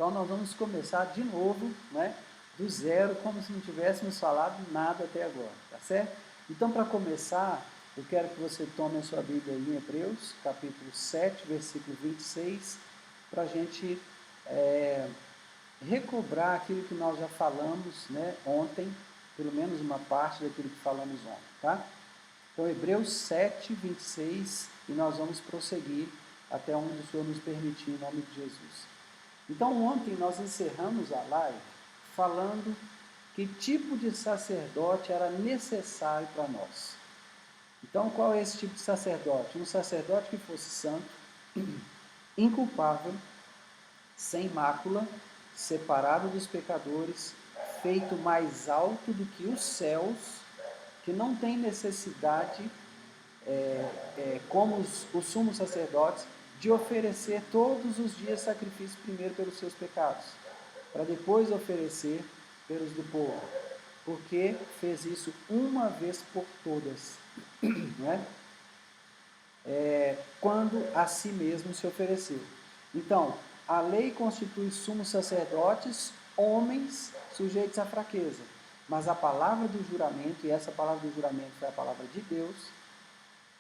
Então nós vamos começar de novo, né, do zero, como se não tivéssemos falado nada até agora, tá certo? Então, para começar, eu quero que você tome a sua Bíblia em Hebreus, capítulo 7, versículo 26, para a gente recobrar aquilo que nós já falamos, né, ontem, pelo menos uma parte daquilo que falamos ontem, tá? Então, Hebreus 7, 26, e nós vamos prosseguir até onde o Senhor nos permitir, em nome de Jesus. Então, ontem nós encerramos a live falando que tipo de sacerdote era necessário para nós. Então, qual é esse tipo de sacerdote? Um sacerdote que fosse santo, inculpável, sem mácula, separado dos pecadores, feito mais alto do que os céus, que não tem necessidade, como os sumos sacerdotes, de oferecer todos os dias sacrifício primeiro pelos seus pecados, para depois oferecer pelos do povo, porque fez isso uma vez por todas, não é? Quando a si mesmo se ofereceu. Então, a lei constitui sumos sacerdotes, homens sujeitos à fraqueza, mas a palavra do juramento, e essa palavra do juramento foi a palavra de Deus,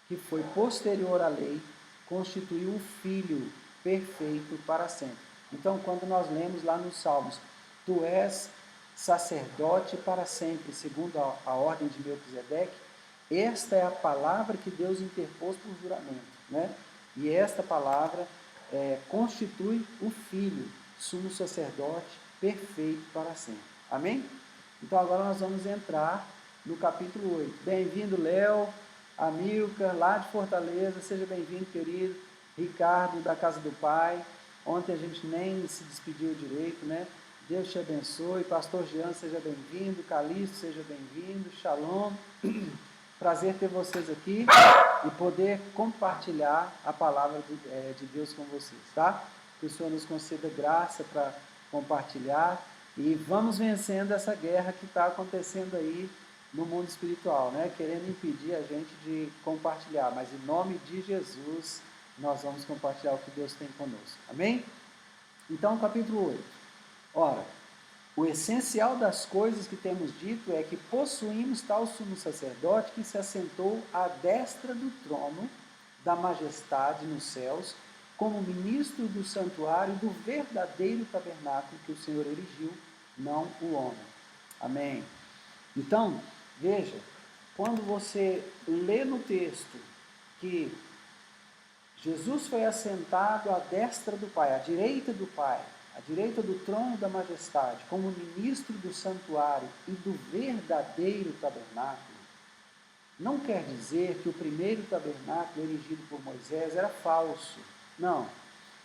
que foi posterior à lei, constituiu o Filho perfeito para sempre. Então, quando nós lemos lá nos Salmos, tu és sacerdote para sempre, segundo a ordem de Melquisedeque, esta é a palavra que Deus interpôs por juramento, né? E esta palavra constitui o Filho, sumo sacerdote perfeito para sempre. Amém? Então agora nós vamos entrar no capítulo 8. Bem-vindo, Léo, Amilcar, lá de Fortaleza, seja bem-vindo, querido. Ricardo, da casa do Pai. Ontem a gente nem se despediu direito, né? Deus te abençoe. Pastor Jean, seja bem-vindo. Calixto, seja bem-vindo. Shalom. Prazer ter vocês aqui e poder compartilhar a palavra de Deus com vocês, tá? Que o Senhor nos conceda graça para compartilhar e vamos vencendo essa guerra que está acontecendo aí no mundo espiritual, né? Querendo impedir a gente de compartilhar, mas em nome de Jesus nós vamos compartilhar o que Deus tem conosco, amém? Então, capítulo 8. Ora, o essencial das coisas que temos dito é que possuímos tal sumo sacerdote que se assentou à destra do trono da majestade nos céus, como ministro do santuário do verdadeiro tabernáculo que o Senhor erigiu, não o homem. Amém. Então, veja, quando você lê no texto que Jesus foi assentado à destra do Pai, à direita do Pai, à direita do trono da majestade, como ministro do santuário e do verdadeiro tabernáculo, não quer dizer que o primeiro tabernáculo erigido por Moisés era falso. Não.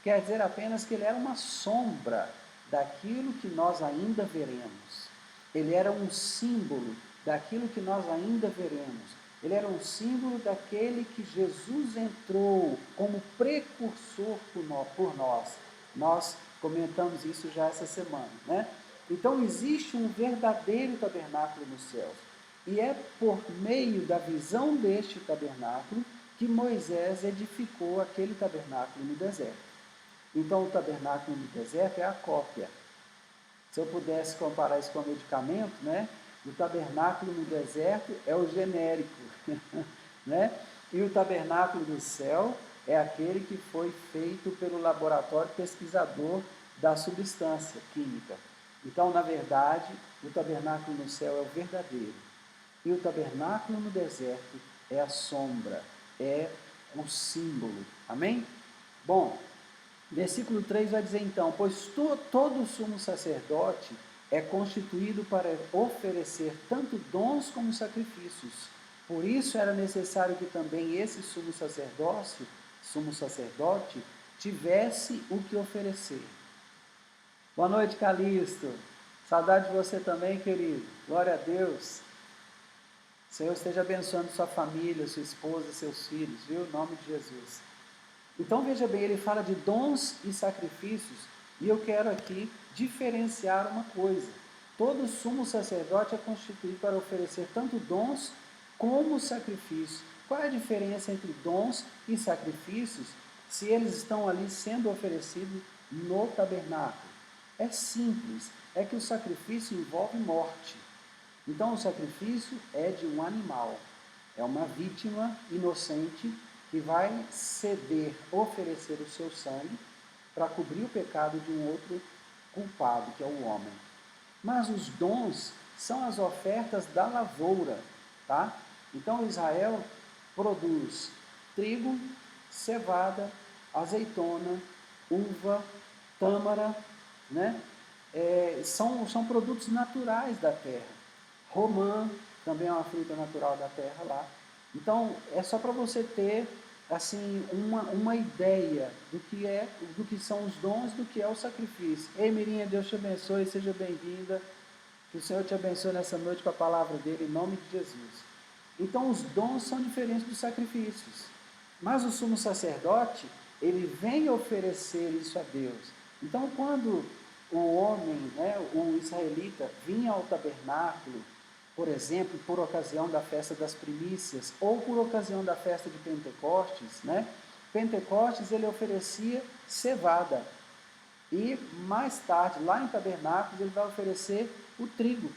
Quer dizer apenas que ele era uma sombra daquilo que nós ainda veremos. Ele era um símbolo daquilo que nós ainda veremos. Ele era um símbolo daquele que Jesus entrou como precursor por nós. Nós comentamos isso já essa semana, né? Então existe um verdadeiro tabernáculo nos céus. E é por meio da visão deste tabernáculo que Moisés edificou aquele tabernáculo no deserto. Então o tabernáculo no deserto é a cópia. Se eu pudesse comparar isso com o medicamento, né? O tabernáculo no deserto é o genérico, né? E o tabernáculo do céu é aquele que foi feito pelo laboratório pesquisador da substância química. Então, na verdade, o tabernáculo no céu é o verdadeiro. E o tabernáculo no deserto é a sombra, é um símbolo. Amém? Bom, versículo 3 vai dizer então, pois todo sumo sacerdote é constituído para oferecer tanto dons como sacrifícios. Por isso era necessário que também esse sumo sacerdote tivesse o que oferecer. Boa noite, Calixto. Saudade de você também, querido. Glória a Deus. O Senhor esteja abençoando sua família, sua esposa, seus filhos, viu? Em nome de Jesus. Então, veja bem, ele fala de dons e sacrifícios, e eu quero aqui diferenciar uma coisa. Todo sumo sacerdote é constituído para oferecer tanto dons como sacrifícios. Qual é a diferença entre dons e sacrifícios, se eles estão ali sendo oferecidos no tabernáculo? é simples, é que o sacrifício envolve morte. Então o sacrifício é de um animal, é uma vítima inocente que vai ceder, oferecer o seu sangue para cobrir o pecado de um outro culpado, que é o homem. Mas os dons são as ofertas da lavoura, tá? Então Israel produz trigo, cevada, azeitona, uva, tâmara, né? São produtos naturais da terra. Romã também é uma fruta natural da terra lá. Então é só para você ter assim uma ideia do que são os dons, do que é o sacrifício. Ei, Mirinha, Deus te abençoe, seja bem-vinda. Que o Senhor te abençoe nessa noite com a palavra dele, em nome de Jesus. Então, os dons são diferentes dos sacrifícios. Mas o sumo sacerdote, ele vem oferecer isso a Deus. Então, quando o homem, né, o israelita, vinha ao tabernáculo, por exemplo, por ocasião da festa das primícias, ou por ocasião da festa de Pentecostes, né? Pentecostes ele oferecia cevada. E mais tarde, lá em Tabernáculos, ele vai oferecer o trigo.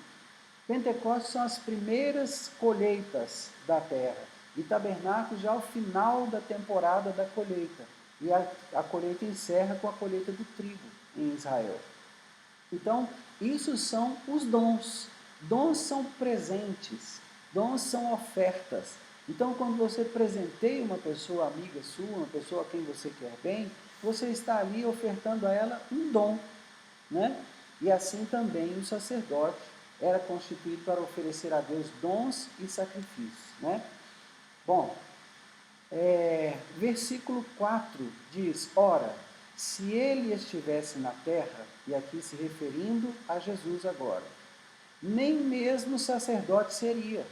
Pentecostes são as primeiras colheitas da terra. E Tabernáculos já é o final da temporada da colheita. E a colheita encerra com a colheita do trigo em Israel. Então, isso são os dons. Dons são presentes, dons são ofertas. Então, quando você presenteia uma pessoa amiga sua, uma pessoa a quem você quer bem, você está ali ofertando a ela um dom, né? E assim também o sacerdote era constituído para oferecer a Deus dons e sacrifícios, né? Bom, versículo 4 diz: ora, se ele estivesse na terra, e aqui se referindo a Jesus agora, nem mesmo sacerdote seria,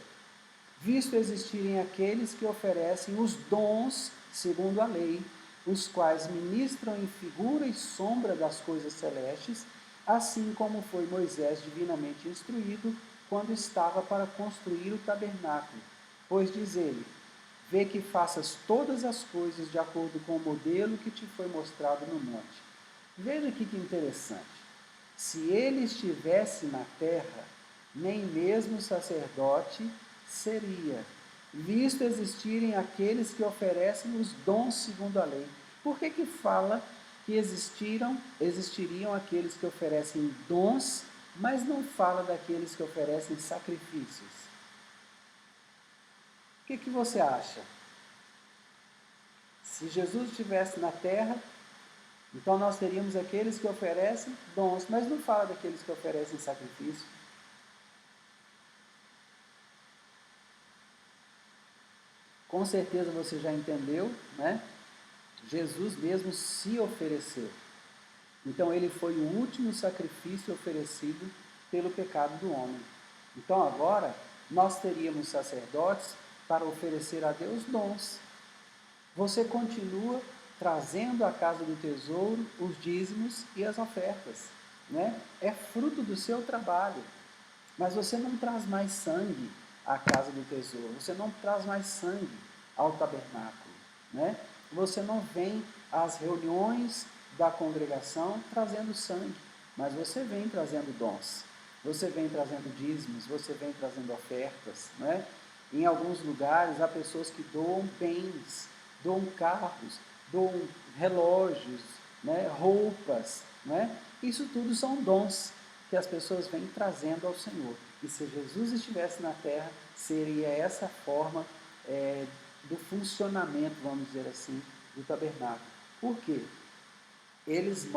visto existirem aqueles que oferecem os dons segundo a lei, os quais ministram em figura e sombra das coisas celestes, assim como foi Moisés divinamente instruído quando estava para construir o tabernáculo. Pois diz ele: vê que faças todas as coisas de acordo com o modelo que te foi mostrado no monte. Veja aqui que interessante. Se ele estivesse na terra, nem mesmo sacerdote seria, visto existirem aqueles que oferecem os dons segundo a lei. Por que fala que existiriam aqueles que oferecem dons, mas não fala daqueles que oferecem sacrifícios? O que você acha? Se Jesus estivesse na terra, então nós teríamos aqueles que oferecem dons, mas não fala daqueles que oferecem sacrifício. Com certeza você já entendeu, né? Jesus mesmo se ofereceu. Então ele foi o último sacrifício oferecido pelo pecado do homem. Então agora nós teríamos sacerdotes para oferecer a Deus dons. Você continua trazendo à casa do tesouro os dízimos e as ofertas, né? É fruto do seu trabalho. Mas você não traz mais sangue à casa do tesouro, você não traz mais sangue ao tabernáculo, né? Você não vem às reuniões da congregação trazendo sangue, mas você vem trazendo dons, você vem trazendo dízimos, você vem trazendo ofertas, né? Em alguns lugares há pessoas que doam bens, doam carros, doam relógios, né? Roupas, né? Isso tudo são dons que as pessoas vêm trazendo ao Senhor. E se Jesus estivesse na terra, seria essa forma do funcionamento, vamos dizer assim, do tabernáculo. Por quê? Eles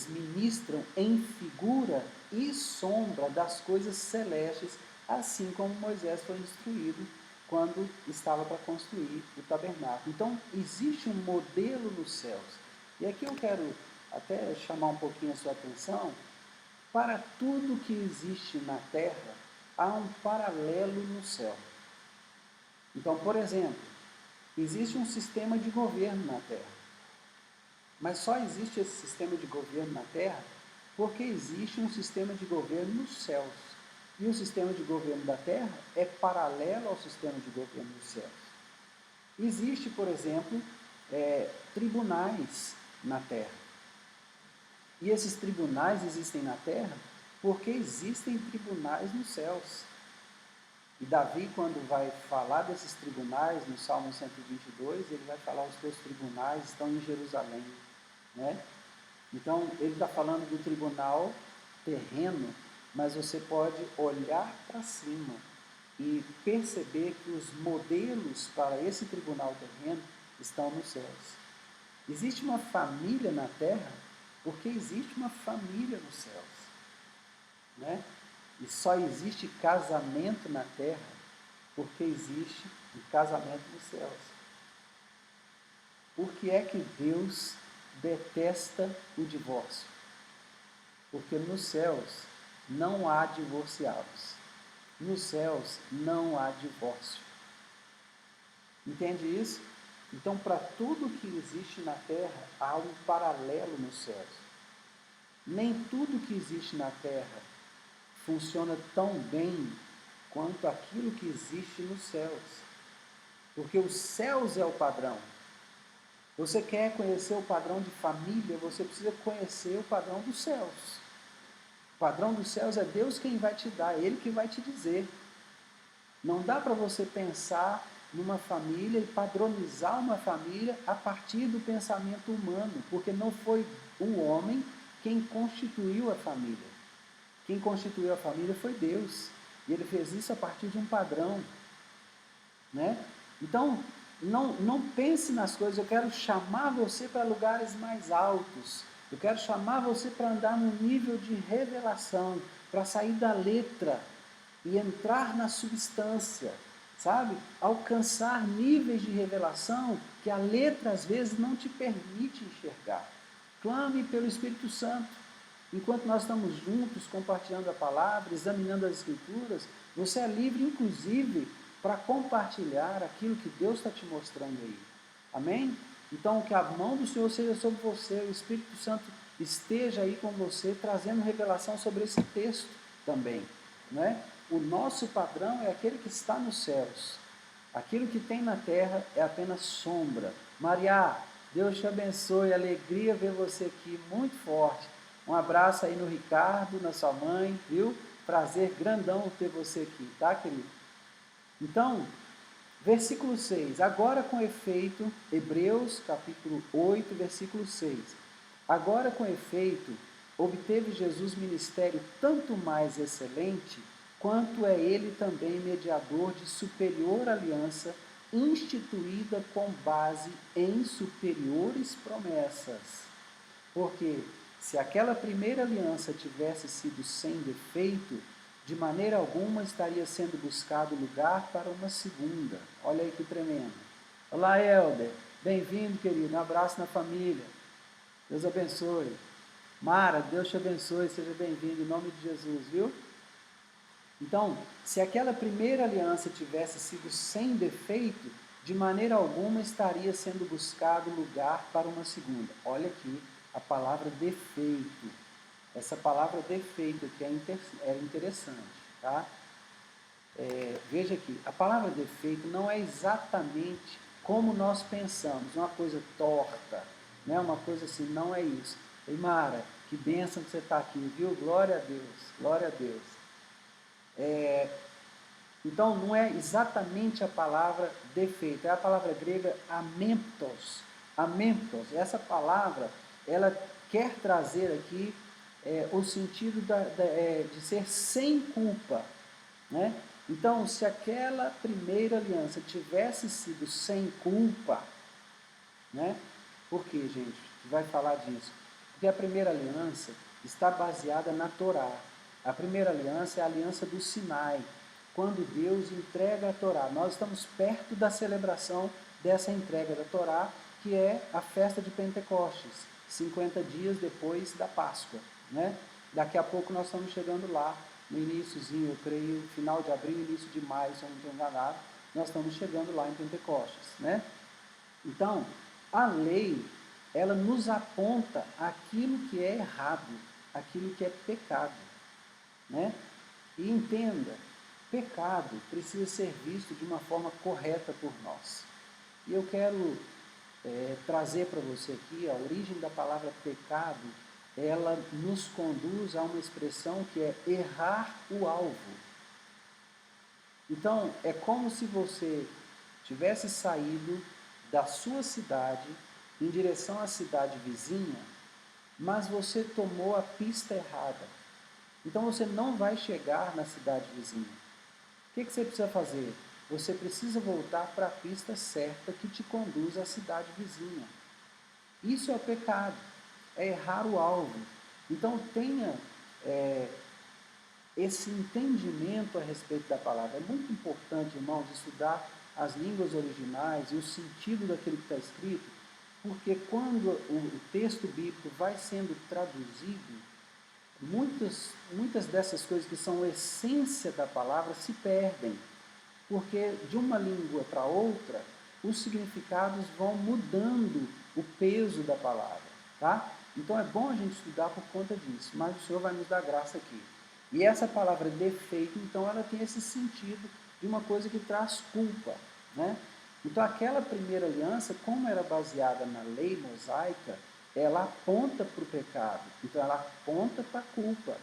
ministram em figura e sombra das coisas celestes, assim como Moisés foi instruído quando estava para construir o tabernáculo. Então, existe um modelo nos céus. E aqui eu quero até chamar um pouquinho a sua atenção. Para tudo que existe na terra, há um paralelo no céu. Então, por exemplo, existe um sistema de governo na terra. Mas só existe esse sistema de governo na terra porque existe um sistema de governo nos céus. E o sistema de governo da terra é paralelo ao sistema de governo dos céus. Existe, por exemplo, tribunais na terra. E esses tribunais existem na terra porque existem tribunais nos céus. E Davi, quando vai falar desses tribunais, no Salmo 122, ele vai falar: os teus tribunais estão em Jerusalém, né? Então, ele está falando do tribunal terreno, mas você pode olhar para cima e perceber que os modelos para esse tribunal terreno estão nos céus. Existe uma família na terra porque existe uma família nos céus, né? E só existe casamento na terra porque existe um casamento nos céus. Por que é que Deus detesta o divórcio? Porque nos céus não há divorciados. Nos céus não há divórcio. Entende isso? Então, para tudo que existe na terra, há um paralelo nos céus. Nem tudo que existe na terra funciona tão bem quanto aquilo que existe nos céus. Porque os céus é o padrão. Você quer conhecer o padrão de família, você precisa conhecer o padrão dos céus. O padrão dos céus é Deus quem vai te dar, Ele que vai te dizer. Não dá para você pensar numa família e padronizar uma família a partir do pensamento humano, porque não foi o homem quem constituiu a família. Quem constituiu a família foi Deus. E Ele fez isso a partir de um padrão, né? Então, não pense nas coisas. Eu quero chamar você para lugares mais altos. Eu quero chamar você para andar num nível de revelação, para sair da letra e entrar na substância, sabe? Alcançar níveis de revelação que a letra às vezes não te permite enxergar. Clame pelo Espírito Santo. Enquanto nós estamos juntos compartilhando a palavra, examinando as Escrituras, você é livre, inclusive, para compartilhar aquilo que Deus está te mostrando aí. Amém? Então, que a mão do Senhor seja sobre você, o Espírito Santo esteja aí com você, trazendo revelação sobre esse texto também. Não é? O nosso padrão é aquele que está nos céus. Aquilo que tem na terra é apenas sombra. Maria, Deus te abençoe, alegria ver você aqui, muito forte. Um abraço aí no Ricardo, na sua mãe, viu? Prazer grandão ter você aqui, tá, querido? Então, versículo 6. Agora com efeito, Hebreus capítulo 8, versículo 6. Agora com efeito, obteve Jesus ministério tanto mais excelente, quanto é ele também mediador de superior aliança, instituída com base em superiores promessas. Porque se aquela primeira aliança tivesse sido sem defeito, de maneira alguma estaria sendo buscado lugar para uma segunda. Olha aí que tremendo. Olá, Helder. Bem-vindo, querido. Um abraço na família. Deus abençoe. Mara, Deus te abençoe. Seja bem-vindo em nome de Jesus, viu? Então, se aquela primeira aliança tivesse sido sem defeito, de maneira alguma estaria sendo buscado lugar para uma segunda. Olha aqui a palavra defeito. Essa palavra defeito aqui é interessante, tá? Veja aqui, a palavra defeito não é exatamente como nós pensamos, uma coisa torta, né? Uma coisa assim, não é isso. Ei, Mara, que bênção que você está aqui, viu? Glória a Deus, glória a Deus. Então, não é exatamente a palavra defeito, é a palavra grega amemptos. Amemptos, essa palavra, ela quer trazer aqui o sentido de ser sem culpa, né? Então, se aquela primeira aliança tivesse sido sem culpa, né? Por que, gente? Vai falar disso? Porque a primeira aliança está baseada na Torá. A primeira aliança é a aliança do Sinai, quando Deus entrega a Torá. Nós estamos perto da celebração dessa entrega da Torá, que é a festa de Pentecostes, 50 dias depois da Páscoa, né? Daqui a pouco nós estamos chegando lá, no iníciozinho, eu creio, final de abril, início de maio, se eu não estou enganado, nós estamos chegando lá em Pentecostes, né? Então, a lei, ela nos aponta aquilo que é errado, aquilo que é pecado, né? E entenda, pecado precisa ser visto de uma forma correta por nós. E eu quero trazer para você aqui a origem da palavra pecado ela nos conduz a uma expressão que é errar o alvo. Então, é como se você tivesse saído da sua cidade em direção à cidade vizinha, mas você tomou a pista errada. Então você não vai chegar na cidade vizinha. O que você precisa fazer? Você precisa voltar para a pista certa que te conduz à cidade vizinha. Isso é o pecado, é errar o alvo. Então tenha esse entendimento a respeito da palavra. É muito importante, irmãos, estudar as línguas originais e o sentido daquilo que está escrito, porque quando o texto bíblico vai sendo traduzido, muitas dessas coisas que são a essência da palavra se perdem, porque de uma língua para outra, os significados vão mudando o peso da palavra, tá? Então é bom a gente estudar por conta disso, mas o Senhor vai nos dar graça aqui. E essa palavra defeito, então, ela tem esse sentido de uma coisa que traz culpa, né? Então aquela primeira aliança, como era baseada na lei mosaica, ela aponta para o pecado, então ela aponta para a culpa.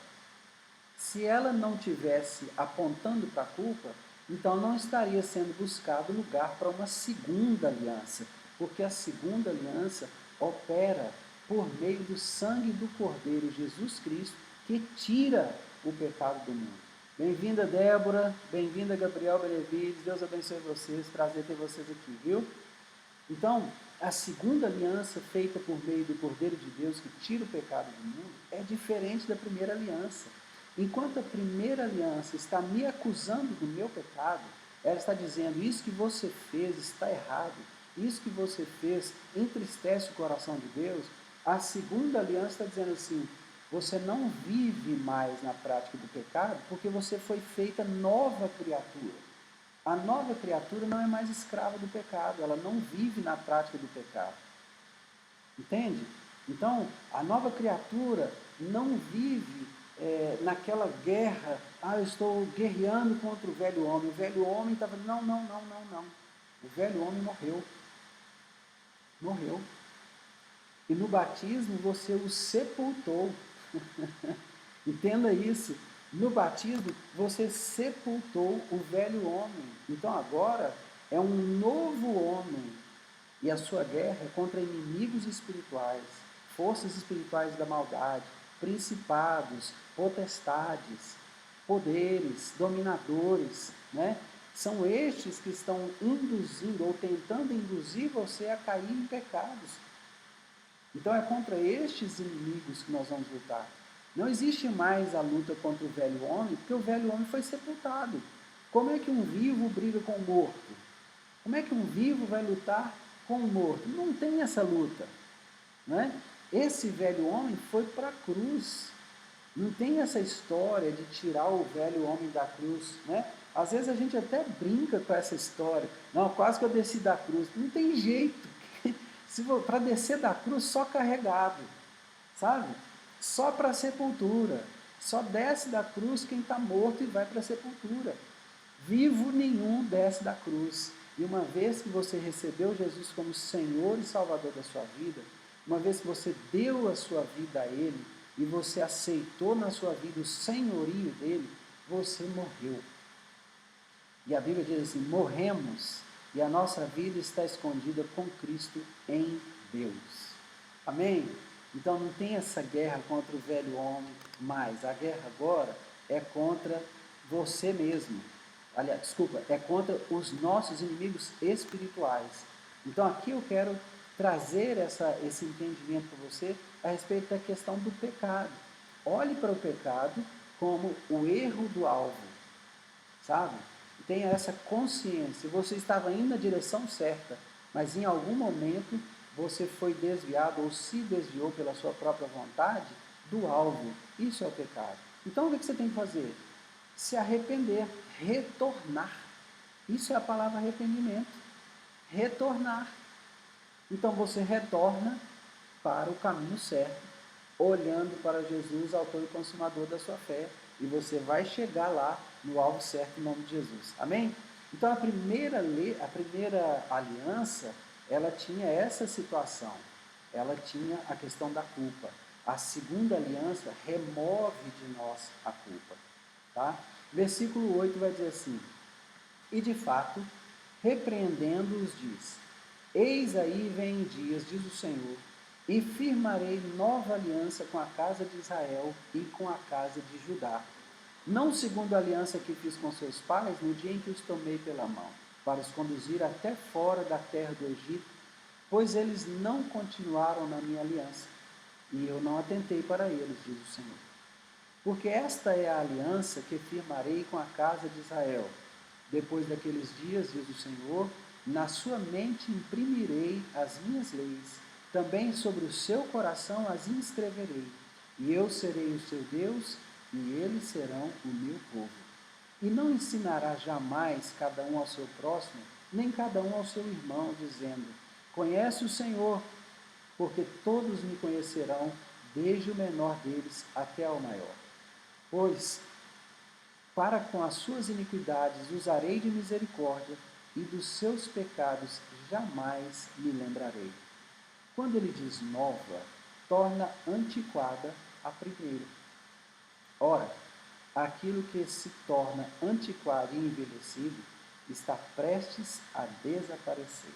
Se ela não tivesse apontando para a culpa, então não estaria sendo buscado lugar para uma segunda aliança, porque a segunda aliança opera por meio do sangue do Cordeiro Jesus Cristo, que tira o pecado do mundo. Bem-vinda, Débora, bem-vinda, Gabriel Benevides, Deus abençoe vocês, prazer ter vocês aqui, viu? Então, a segunda aliança feita por meio do Cordeiro de Deus, que tira o pecado do mundo, é diferente da primeira aliança. Enquanto a primeira aliança está me acusando do meu pecado, ela está dizendo, isso que você fez está errado, isso que você fez entristece o coração de Deus. A segunda aliança está dizendo assim, você não vive mais na prática do pecado, porque você foi feita nova criatura. A nova criatura não é mais escrava do pecado, ela não vive na prática do pecado. Entende? Então, a nova criatura não vive naquela guerra, eu estou guerreando contra o velho homem. O velho homem estava, não. O velho homem morreu. Morreu. E no batismo você o sepultou. Entenda isso. No batismo, você sepultou o velho homem. Então agora é um novo homem. E a sua guerra é contra inimigos espirituais, forças espirituais da maldade, principados, potestades, poderes, dominadores, né? São estes que estão induzindo ou tentando induzir você a cair em pecados. Então é contra estes inimigos que nós vamos lutar. Não existe mais a luta contra o velho homem, porque o velho homem foi sepultado. Como é que um vivo briga com o morto? Como é que um vivo vai lutar com o morto? Não tem essa luta. Né? Esse velho homem foi para a cruz. Não tem essa história de tirar o velho homem da cruz. Né? Às vezes a gente até brinca com essa história. Não, quase que eu desci da cruz. Não tem jeito. Para descer da cruz só carregado. Sabe? Só para a sepultura. Só desce da cruz quem está morto e vai para a sepultura. Vivo nenhum desce da cruz. E uma vez que você recebeu Jesus como Senhor e Salvador da sua vida, uma vez que você deu a sua vida a Ele, e você aceitou na sua vida o senhorio dele, você morreu. E a Bíblia diz assim, morremos, e a nossa vida está escondida com Cristo em Deus. Amém? Então não tem essa guerra contra o velho homem mais. A guerra agora é contra você mesmo. Aliás, desculpa, é contra os nossos inimigos espirituais. Então aqui eu quero trazer esse entendimento para você a respeito da questão do pecado. Olhe para o pecado como o erro do alvo, sabe? Tenha essa consciência. Você estava indo na direção certa, mas em algum momento você foi desviado ou se desviou pela sua própria vontade do alvo. Isso é o pecado. Então o que você tem que fazer? Se arrepender, retornar. Isso é a palavra arrependimento. Retornar. Então você retorna para o caminho certo, olhando para Jesus, autor e consumador da sua fé, e você vai chegar lá no alvo certo em nome de Jesus. Amém? Então a primeira aliança, ela tinha essa situação. Ela tinha a questão da culpa. A segunda aliança remove de nós a culpa. Tá? Versículo 8 vai dizer assim: e de fato, repreendendo-os, diz: eis aí vem dias, diz o Senhor, e firmarei nova aliança com a casa de Israel e com a casa de Judá. Não segundo a aliança que fiz com seus pais no dia em que os tomei pela mão, para os conduzir até fora da terra do Egito, pois eles não continuaram na minha aliança, e eu não atentei para eles, diz o Senhor. Porque esta é a aliança que firmarei com a casa de Israel. Depois daqueles dias, diz o Senhor, na sua mente imprimirei as minhas leis, também sobre o seu coração as inscreverei, e eu serei o seu Deus, e eles serão o meu povo. E não ensinará jamais cada um ao seu próximo, nem cada um ao seu irmão, dizendo: conhece o Senhor, porque todos me conhecerão, desde o menor deles até ao maior. Pois, para com as suas iniquidades usarei de misericórdia, e dos seus pecados jamais me lembrarei. Quando ele diz nova, torna antiquada a primeira. Ora, aquilo que se torna antiquado e envelhecido está prestes a desaparecer.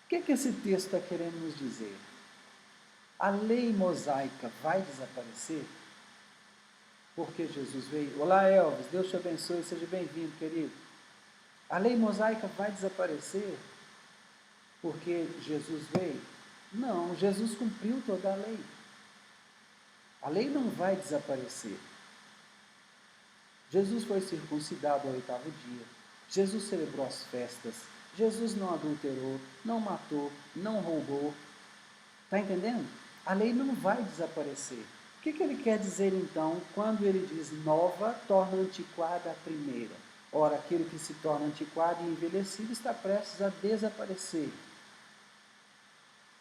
O que esse texto está querendo nos dizer? A lei mosaica vai desaparecer? Porque Jesus veio. Olá, Elvis, Deus te abençoe, seja bem-vindo, querido. A lei mosaica vai desaparecer porque Jesus veio? Não, Jesus cumpriu toda a lei. A lei não vai desaparecer. Jesus foi circuncidado ao 8º dia. Jesus celebrou as festas. Jesus não adulterou, não matou, não roubou. Está entendendo? A lei não vai desaparecer. O que ele quer dizer então quando ele diz nova torna antiquada a primeira? Ora, aquilo que se torna antiquado e envelhecido está prestes a desaparecer.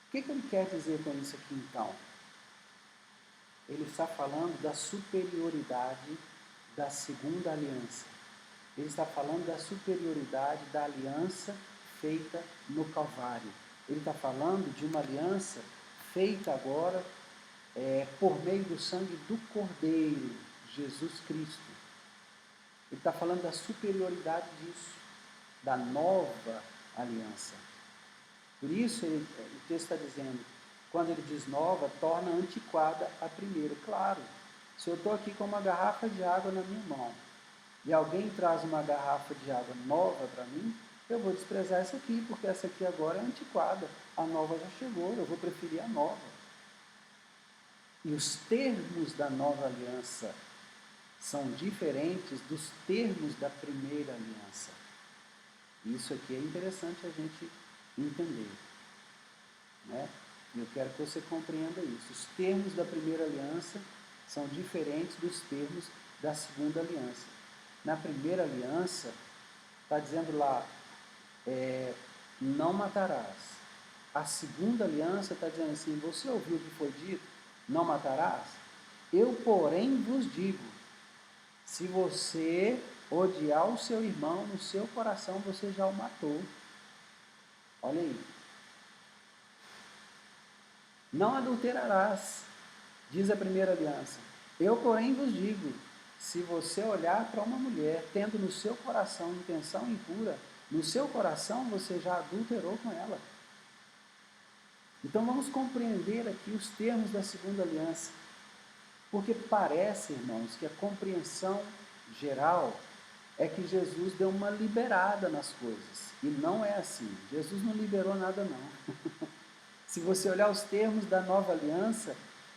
O que ele quer dizer com isso aqui então? Ele está falando da superioridade da segunda aliança. Ele está falando da superioridade da aliança feita no Calvário. Ele está falando de uma aliança feita agora por meio do sangue do Cordeiro, Jesus Cristo. Ele está falando da superioridade disso, da nova aliança. Por isso, o texto está dizendo, quando ele diz nova, torna antiquada a primeira. Claro, se eu estou aqui com uma garrafa de água na minha mão, e alguém traz uma garrafa de água nova para mim, eu vou desprezar essa aqui, porque essa aqui agora é antiquada. A nova já chegou, eu vou preferir a nova. E os termos da nova aliança são diferentes dos termos da primeira aliança. Isso aqui é interessante a gente entender. Né? Eu quero que você compreenda isso. Os termos da primeira aliança são diferentes dos termos da segunda aliança. Na primeira aliança, está dizendo lá, não matarás. A segunda aliança está dizendo assim, você ouviu o que foi dito? Não matarás? Eu, porém, vos digo, se você odiar o seu irmão no seu coração, você já o matou. Olha aí. Não adulterarás, diz a primeira aliança. Eu, porém, vos digo, se você olhar para uma mulher, tendo no seu coração intenção impura, no seu coração você já adulterou com ela. Então vamos compreender aqui os termos da segunda aliança. Porque parece, irmãos, que a compreensão geral é que Jesus deu uma liberada nas coisas. E não é assim. Jesus não liberou nada, não. Se você olhar os termos da nova aliança,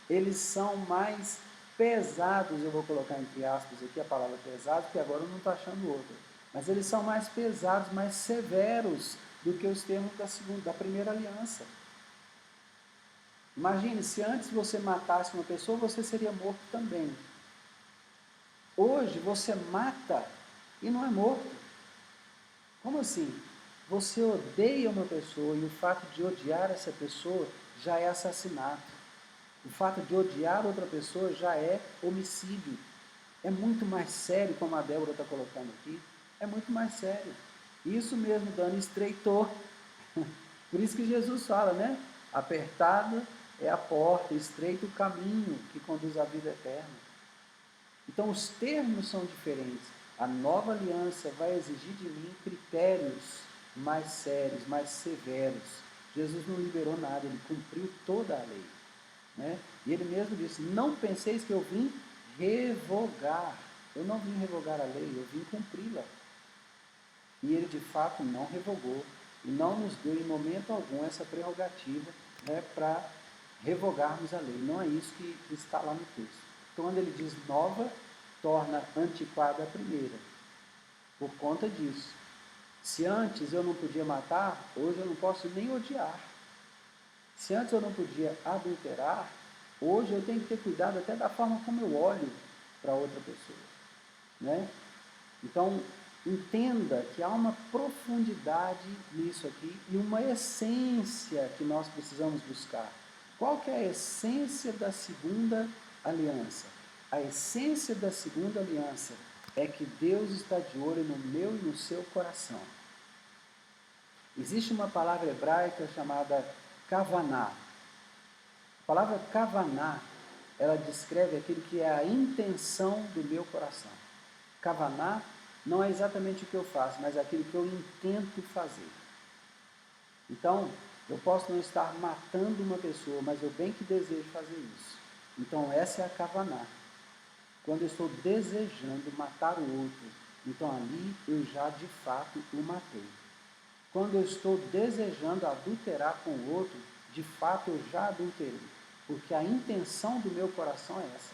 eles são mais pesados, eu vou colocar entre aspas aqui a palavra pesado, porque agora eu não estou achando outra. Mas eles são mais pesados, mais severos do que os termos da primeira aliança. Imagine, se antes você matasse uma pessoa, você seria morto também. Hoje você mata e não é morto. Como assim? Você odeia uma pessoa e o fato de odiar essa pessoa já é assassinato. O fato de odiar outra pessoa já é homicídio. É muito mais sério, como a Débora está colocando aqui. É muito mais sério. Isso mesmo, Dani, estreitou. Por isso que Jesus fala, né? Apertado é a porta, estreito o caminho que conduz à vida eterna. Então os termos são diferentes. A nova aliança vai exigir de mim critérios mais sérios, mais severos. Jesus não liberou nada, ele cumpriu toda a lei. Né? E ele mesmo disse, não penseis que eu vim revogar. Eu não vim revogar a lei, eu vim cumpri-la. E ele de fato não revogou e não nos deu em momento algum essa prerrogativa, né, para revogarmos a lei. Não é isso que está lá no texto. Então, quando ele diz nova, torna antiquada a primeira. Por conta disso. Se antes eu não podia matar, hoje eu não posso nem odiar. Se antes eu não podia adulterar, hoje eu tenho que ter cuidado até da forma como eu olho para outra pessoa. Né? Então, entenda que há uma profundidade nisso aqui e uma essência que nós precisamos buscar. Qual que é a essência da segunda aliança? A essência da segunda aliança é que Deus está de olho no meu e no seu coração. Existe uma palavra hebraica chamada kavaná. A palavra kavaná, ela descreve aquilo que é a intenção do meu coração. Kavaná não é exatamente o que eu faço, mas aquilo que eu intento fazer. Então, eu posso não estar matando uma pessoa, mas eu bem que desejo fazer isso. Então, essa é a kavaná. Quando eu estou desejando matar o outro, então ali eu já de fato o matei. Quando eu estou desejando adulterar com o outro, de fato eu já adulterei. Porque a intenção do meu coração é essa.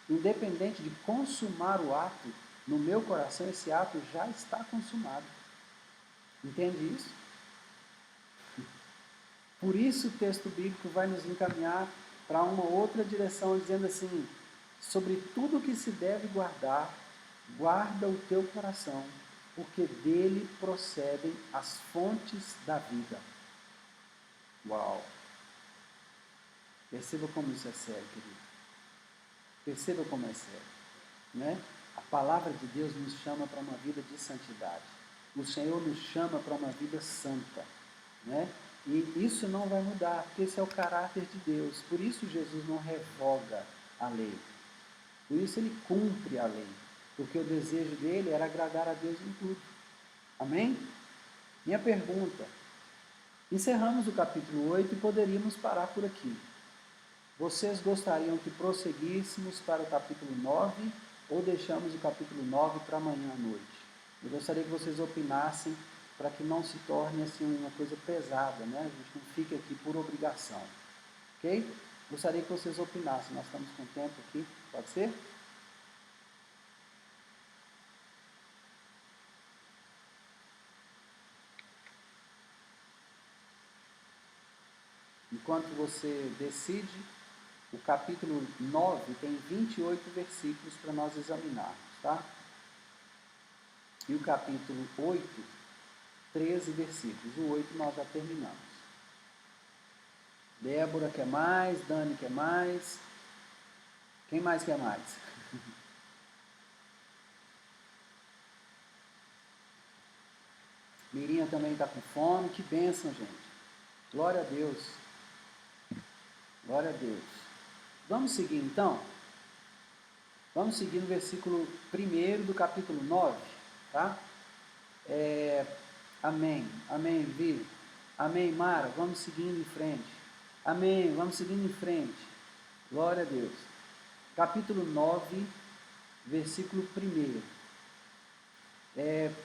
Independente de consumar o ato, no meu coração esse ato já está consumado. Entende isso? Por isso o texto bíblico vai nos encaminhar para uma outra direção, dizendo assim, sobre tudo que se deve guardar, guarda o teu coração, porque dele procedem as fontes da vida. Uau! Perceba como isso é sério, querido. Perceba como é sério. Né? A palavra de Deus nos chama para uma vida de santidade. O Senhor nos chama para uma vida santa. Né? E isso não vai mudar, porque esse é o caráter de Deus. Por isso Jesus não revoga a lei. Por isso ele cumpre a lei. Porque o desejo dele era agradar a Deus em tudo. Amém? Minha pergunta. Encerramos o capítulo 8 e poderíamos parar por aqui. Vocês gostariam que prosseguíssemos para o capítulo 9 ou deixamos o capítulo 9 para amanhã à noite? Eu gostaria que vocês opinassem para que não se torne assim uma coisa pesada, né? A gente não fique aqui por obrigação. Ok? Gostaria que vocês opinassem. Nós estamos com tempo aqui. Pode ser? Enquanto você decide, o capítulo 9 tem 28 versículos para nós examinarmos, tá? E o capítulo 8, 13 versículos. O 8 nós já terminamos. Débora quer mais, Dani quer mais. Quem mais quer mais? Mirinha também está com fome. Que bênção, gente. Glória a Deus. Glória a Deus. Vamos seguir então? Vamos seguir no versículo 1 do capítulo 9, tá? Amém. Amém, Vi. Amém, Mara. Vamos seguindo em frente. Amém. Vamos seguindo em frente. Glória a Deus. Capítulo 9, versículo 1.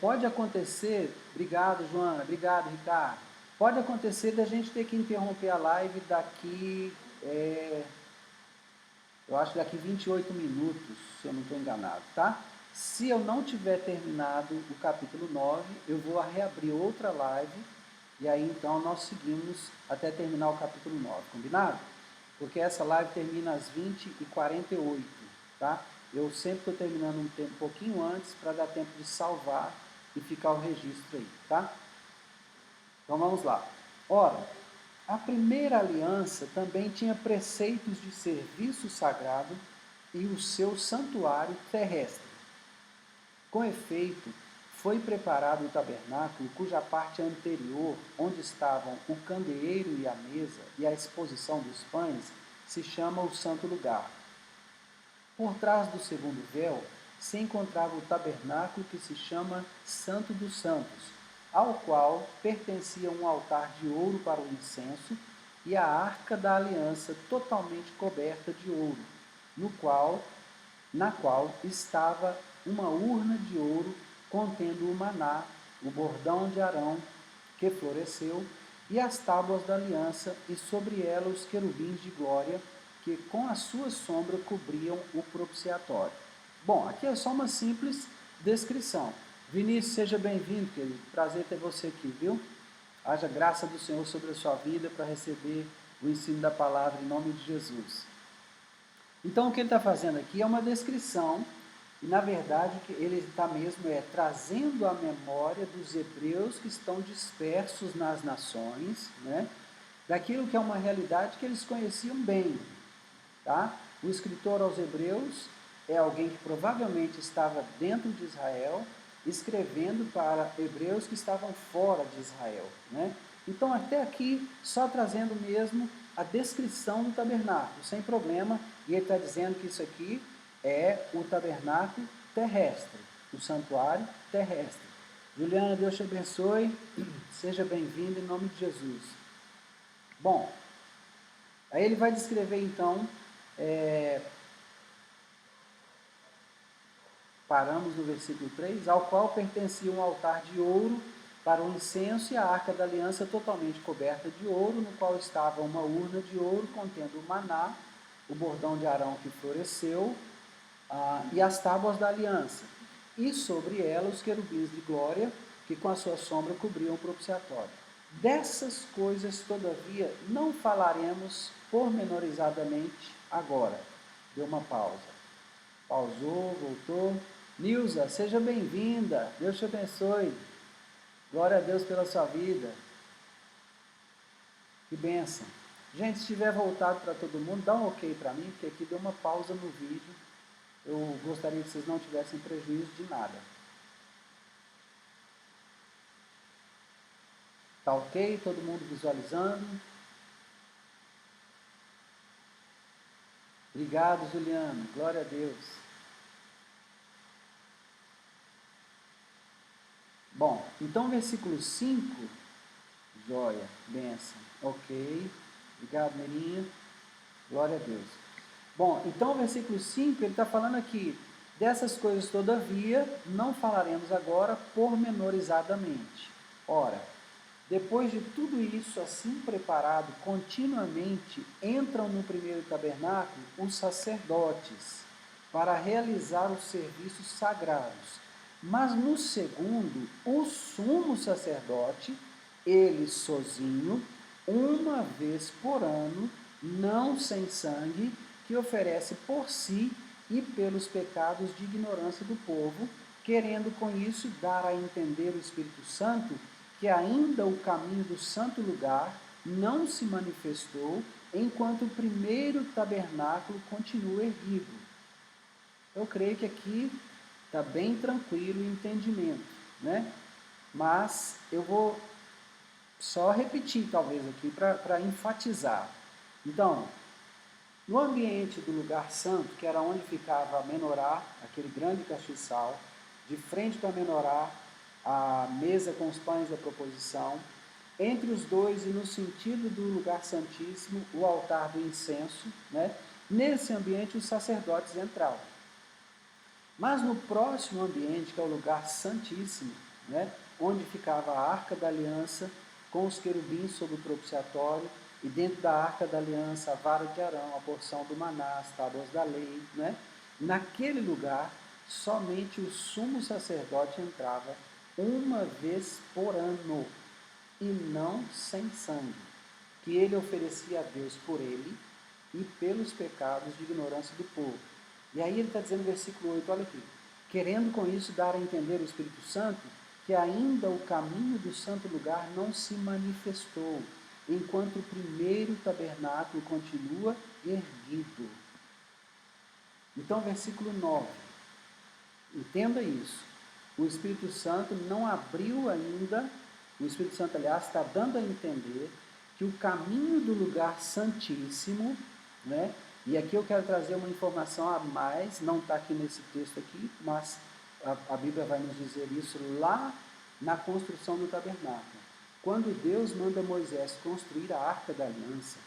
Pode acontecer, obrigado Joana, obrigado Ricardo, pode acontecer da gente ter que interromper a live daqui, eu acho que daqui 28 minutos, se eu não estou enganado, tá? Se eu não tiver terminado o capítulo 9, eu vou reabrir outra live, e aí então nós seguimos até terminar o capítulo 9, combinado? Porque essa live termina às 20h48, tá? Eu sempre estou terminando um pouquinho antes para dar tempo de salvar e ficar o registro aí, tá? Então vamos lá. Ora, a primeira aliança também tinha preceitos de serviço sagrado e o seu santuário terrestre. Com efeito, foi preparado o tabernáculo, cuja parte anterior, onde estavam o candeeiro e a mesa e a exposição dos pães, se chama o Santo Lugar. Por trás do segundo véu se encontrava o tabernáculo que se chama Santo dos Santos, ao qual pertencia um altar de ouro para o incenso e a arca da aliança totalmente coberta de ouro, na qual estava uma urna de ouro contendo o maná, o bordão de Arão que floresceu, e as tábuas da aliança, e sobre ela os querubins de glória, que com a sua sombra cobriam o propiciatório. Bom, aqui é só uma simples descrição. Vinícius, seja bem-vindo, querido. Prazer ter você aqui, viu? Haja graça do Senhor sobre a sua vida para receber o ensino da palavra em nome de Jesus. Então, o que ele está fazendo aqui é uma descrição, e na verdade que ele está mesmo trazendo à memória dos hebreus que estão dispersos nas nações, né? Daquilo que é uma realidade que eles conheciam bem. Tá? O escritor aos Hebreus é alguém que provavelmente estava dentro de Israel, escrevendo para hebreus que estavam fora de Israel. Né? Então, até aqui, só trazendo mesmo a descrição do tabernáculo, sem problema, e ele está dizendo que isso aqui é o tabernáculo terrestre, o santuário terrestre. Juliana, Deus te abençoe, seja bem-vindo em nome de Jesus. Bom, aí ele vai descrever então, paramos no versículo 3, ao qual pertencia um altar de ouro para o incenso e a arca da aliança totalmente coberta de ouro, no qual estava uma urna de ouro contendo o maná, o bordão de Arão que floresceu, e as tábuas da aliança, e sobre ela os querubins de glória, que com a sua sombra cobriam o propiciatório. Dessas coisas, todavia, não falaremos pormenorizadamente agora. Deu uma pausa. Pausou, voltou. Nilza, seja bem-vinda. Deus te abençoe. Glória a Deus pela sua vida. Que bênção. Gente, se tiver voltado para todo mundo, dá um ok para mim, porque aqui deu uma pausa no vídeo. Eu gostaria que vocês não tivessem prejuízo de nada. Tá ok? Todo mundo visualizando? Obrigado, Juliano. Glória a Deus. Bom, então versículo 5, joia, benção. Ok. Obrigado, Merinha. Glória a Deus. Bom, então o versículo 5, ele está falando aqui, dessas coisas todavia, não falaremos agora pormenorizadamente. Ora, depois de tudo isso assim preparado, continuamente entram no primeiro tabernáculo os sacerdotes para realizar os serviços sagrados. Mas no segundo, o sumo sacerdote, ele sozinho, uma vez por ano, não sem sangue, que oferece por si e pelos pecados de ignorância do povo, querendo com isso dar a entender o Espírito Santo que ainda o caminho do santo lugar não se manifestou, enquanto o primeiro tabernáculo continua erguido. Eu creio que aqui está bem tranquilo o entendimento, né? Mas eu vou só repetir talvez aqui para enfatizar. Então, no ambiente do lugar santo, que era onde ficava a menorá, aquele grande castiçal, de frente para a menorá, a mesa com os pães da proposição, entre os dois e no sentido do lugar santíssimo, o altar do incenso, né? Nesse ambiente os sacerdotes entravam. Mas no próximo ambiente, que é o lugar santíssimo, né? Onde ficava a arca da aliança, com os querubins sobre o propiciatório, e dentro da arca da aliança a vara de Arão, a porção do maná, as tábuas da lei, né? Naquele lugar, somente o sumo sacerdote entrava uma vez por ano, e não sem sangue, que ele oferecia a Deus por ele e pelos pecados de ignorância do povo. E aí ele está dizendo no versículo 8, olha aqui, querendo com isso dar a entender o Espírito Santo, que ainda o caminho do santo lugar não se manifestou, enquanto o primeiro tabernáculo continua erguido. Então, versículo 9, entenda isso. o Espírito Santo não abriu ainda, o Espírito Santo, aliás, está dando a entender que o caminho do lugar santíssimo, né? E aqui eu quero trazer uma informação a mais, não está aqui nesse texto aqui, mas a Bíblia vai nos dizer isso lá na construção do tabernáculo. Quando Deus manda Moisés construir a Arca da Aliança,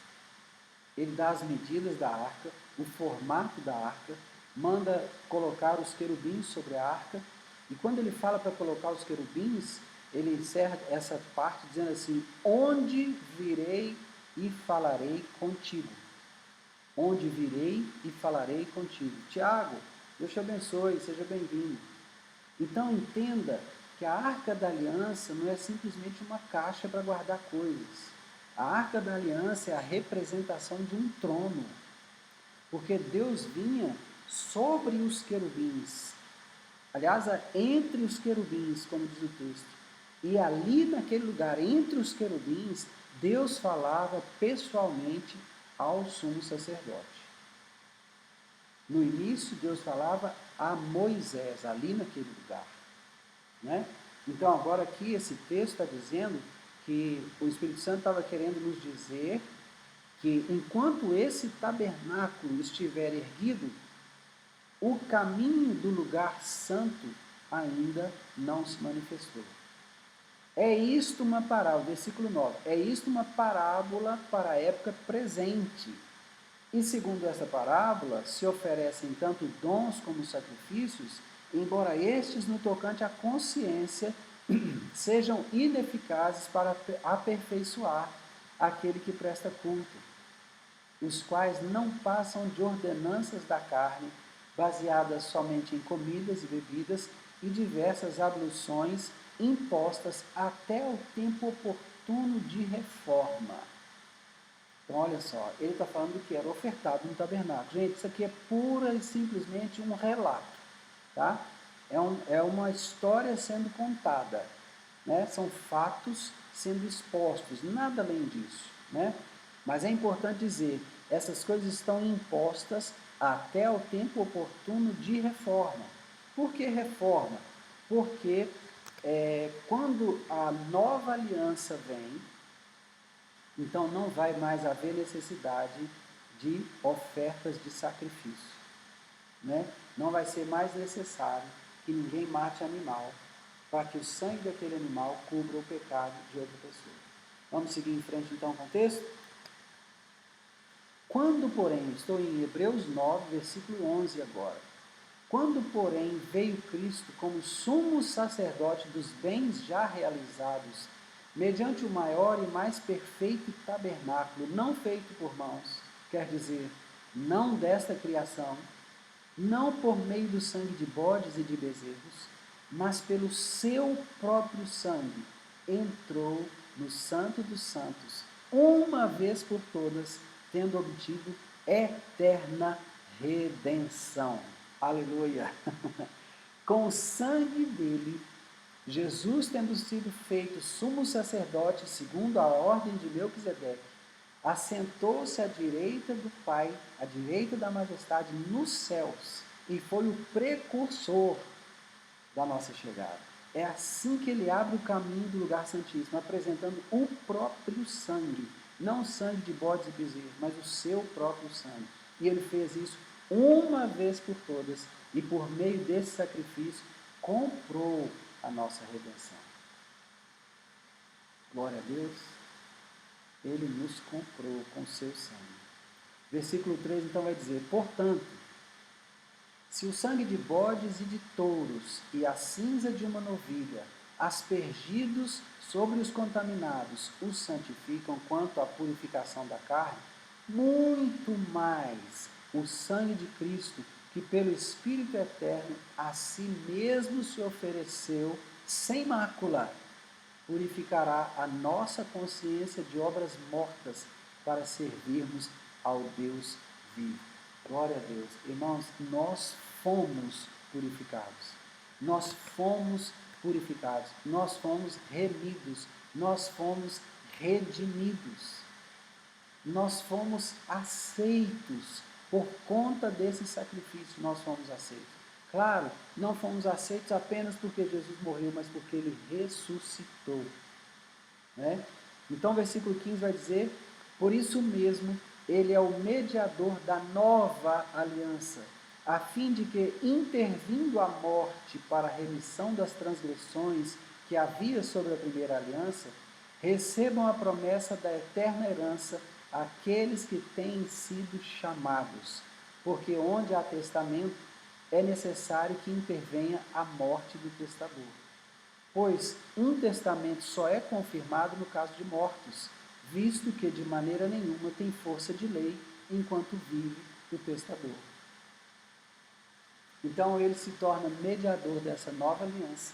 ele dá as medidas da arca, o formato da arca, manda colocar os querubins sobre a arca, e quando ele fala para colocar os querubins, ele encerra essa parte dizendo assim: onde virei e falarei contigo. Onde virei e falarei contigo. Tiago, Deus te abençoe, seja bem-vindo. Então entenda que a Arca da Aliança não é simplesmente uma caixa para guardar coisas. A Arca da Aliança é a representação de um trono, porque Deus vinha sobre os querubins, aliás, entre os querubins, como diz o texto, e ali naquele lugar, entre os querubins, Deus falava pessoalmente ao sumo sacerdote. No início, Deus falava a Moisés, ali naquele lugar, né? Então, agora aqui, esse texto está dizendo que o Espírito Santo estava querendo nos dizer que enquanto esse tabernáculo estiver erguido, o caminho do lugar santo ainda não se manifestou. É isto uma parábola, versículo 9, é isto uma parábola para a época presente. E segundo essa parábola, se oferecem tanto dons como sacrifícios, embora estes, no tocante à consciência, sejam ineficazes para aperfeiçoar aquele que presta culto, os quais não passam de ordenanças da carne, baseadas somente em comidas e bebidas e diversas abluções impostas até o tempo oportuno de reforma. Então, olha só, ele está falando do que era ofertado no tabernáculo. Gente, isso aqui é pura e simplesmente um relato, tá? É uma história sendo contada, né? São fatos sendo expostos, nada além disso, né? Mas é importante dizer, essas coisas estão impostas até o tempo oportuno de reforma. Por que reforma? Porque quando a nova aliança vem, então não vai mais haver necessidade de ofertas de sacrifício, né? Não vai ser mais necessário que ninguém mate animal para que o sangue daquele animal cubra o pecado de outra pessoa. Vamos seguir em frente então com o texto? Quando, porém, estou em Hebreus 9, versículo 11 agora. Quando, porém, veio Cristo como sumo sacerdote dos bens já realizados, mediante o maior e mais perfeito tabernáculo, não feito por mãos, quer dizer, não desta criação, não por meio do sangue de bodes e de bezerros, mas pelo seu próprio sangue, entrou no Santo dos Santos, uma vez por todas, tendo obtido eterna redenção. Aleluia! Com o sangue dele, Jesus, tendo sido feito sumo sacerdote segundo a ordem de Melquisedeque, assentou-se à direita do Pai, à direita da majestade nos céus, e foi o precursor da nossa chegada. É assim que ele abre o caminho do lugar santíssimo, apresentando o próprio sangue, não o sangue de bodes e bezerros, mas o seu próprio sangue. E ele fez isso uma vez por todas, e por meio desse sacrifício comprou a nossa redenção. Glória a Deus, ele nos comprou com o seu sangue. Versículo 3 então vai dizer: portanto, se o sangue de bodes e de touros e a cinza de uma novilha, aspergidos sobre os contaminados, os santificam quanto à purificação da carne, muito mais o sangue de Cristo, que pelo Espírito Eterno a si mesmo se ofereceu sem mácula, purificará a nossa consciência de obras mortas para servirmos ao Deus vivo. Glória a Deus. Irmãos, nós fomos purificados. Nós fomos purificados. Nós fomos remidos. Nós fomos redimidos. Nós fomos aceitos. Por conta desse sacrifício, nós fomos aceitos. Claro, não fomos aceitos apenas porque Jesus morreu, mas porque ele ressuscitou. Né? Então, o versículo 15 vai dizer: por isso mesmo, ele é o mediador da nova aliança, a fim de que, intervindo a morte para a remissão das transgressões que havia sobre a primeira aliança, recebam a promessa da eterna herança aqueles que têm sido chamados. Porque onde há testamento, é necessário que intervenha a morte do testador. Pois um testamento só é confirmado no caso de mortos, visto que de maneira nenhuma tem força de lei enquanto vive o testador. Então ele se torna mediador dessa nova aliança.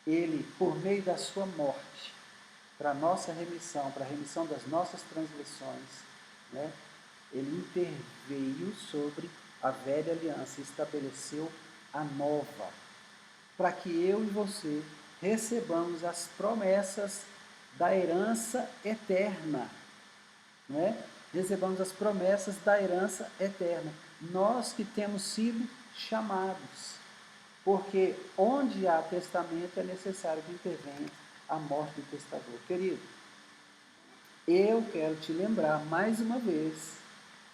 Ele, por meio da sua morte, para a nossa remissão, para a remissão das nossas transgressões, né, ele interveio sobre a velha aliança e estabeleceu a nova, para que eu e você recebamos as promessas da herança eterna, né? Recebamos as promessas da herança eterna. Nós que temos sido chamados, porque onde há testamento é necessário que intervenha a morte do testador. Querido, eu quero te lembrar mais uma vez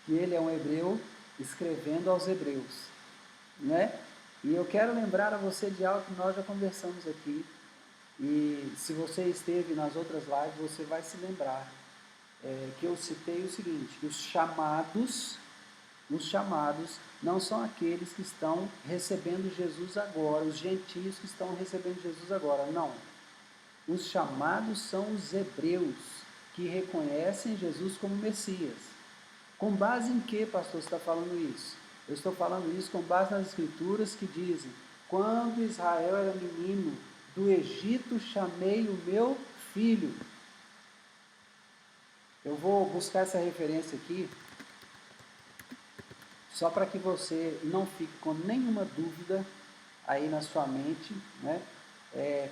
que ele é um hebreu escrevendo aos hebreus, né? E eu quero lembrar a você de algo que nós já conversamos aqui, e se você esteve nas outras lives, você vai se lembrar que eu citei o seguinte, que os chamados não são aqueles que estão recebendo Jesus agora, os gentios que estão recebendo Jesus agora, não. Os chamados são os hebreus, que reconhecem Jesus como Messias. Com base em que, pastor, você está falando isso? Eu estou falando isso com base nas escrituras que dizem: quando Israel era menino, do Egito chamei o meu filho. Eu vou buscar essa referência aqui, só para que você não fique com nenhuma dúvida aí na sua mente, né?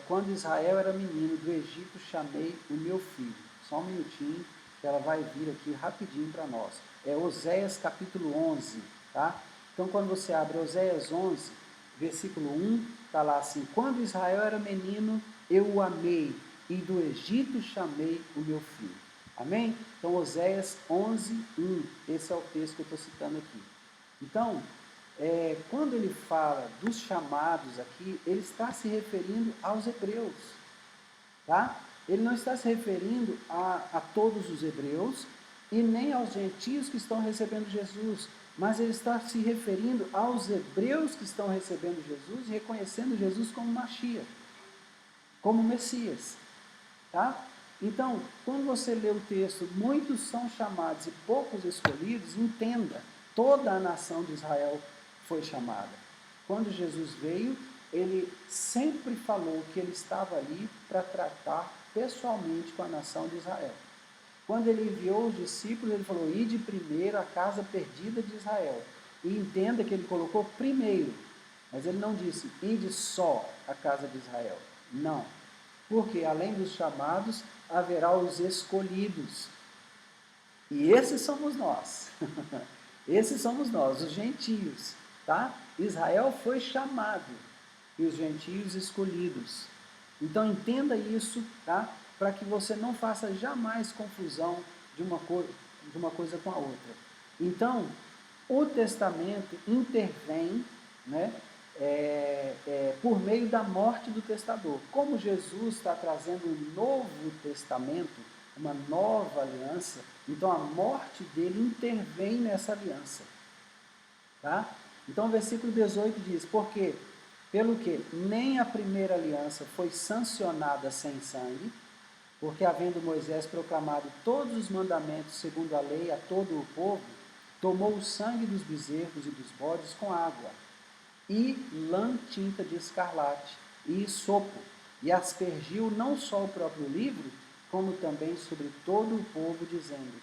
Quando Israel era menino, do Egito chamei o meu filho. Só um minutinho, que ela vai vir aqui rapidinho para nós. É Oséias capítulo 11, tá? Então, quando você abre Oséias 11, versículo 1, está lá assim: quando Israel era menino, eu o amei, e do Egito chamei o meu filho. Amém? Então, Oséias 11, 1, esse é o texto que eu estou citando aqui. Então, quando ele fala dos chamados aqui, ele está se referindo aos hebreus, tá? Ele não está se referindo a todos os hebreus e nem aos gentios que estão recebendo Jesus, mas ele está se referindo aos hebreus que estão recebendo Jesus e reconhecendo Jesus como Mashiach, como Messias, tá? Então, quando você lê o texto, muitos são chamados e poucos escolhidos, entenda, toda a nação de Israel foi chamada. Quando Jesus veio, ele sempre falou que ele estava ali para tratar pessoalmente com a nação de Israel. Quando ele enviou os discípulos, ele falou: ide primeiro à casa perdida de Israel. E entenda que ele colocou primeiro, mas ele não disse, ide só à casa de Israel. Não. Porque além dos chamados, haverá os escolhidos. E esses somos nós. Esses somos nós, os gentios, tá? Israel foi chamado e os gentios escolhidos. Então entenda isso, tá? Para que você não faça jamais confusão de uma coisa com a outra. Então, o testamento intervém, né? Por meio da morte do testador. Como Jesus está trazendo um novo testamento, uma nova aliança, então a morte dele intervém nessa aliança. Tá? Então o versículo 18 diz: porque, pelo que nem a primeira aliança foi sancionada sem sangue, porque havendo Moisés proclamado todos os mandamentos segundo a lei a todo o povo, tomou o sangue dos bezerros e dos bodes com água, e lã tinta de escarlate, e sopo, e aspergiu não só o próprio livro, como também sobre todo o povo, dizendo: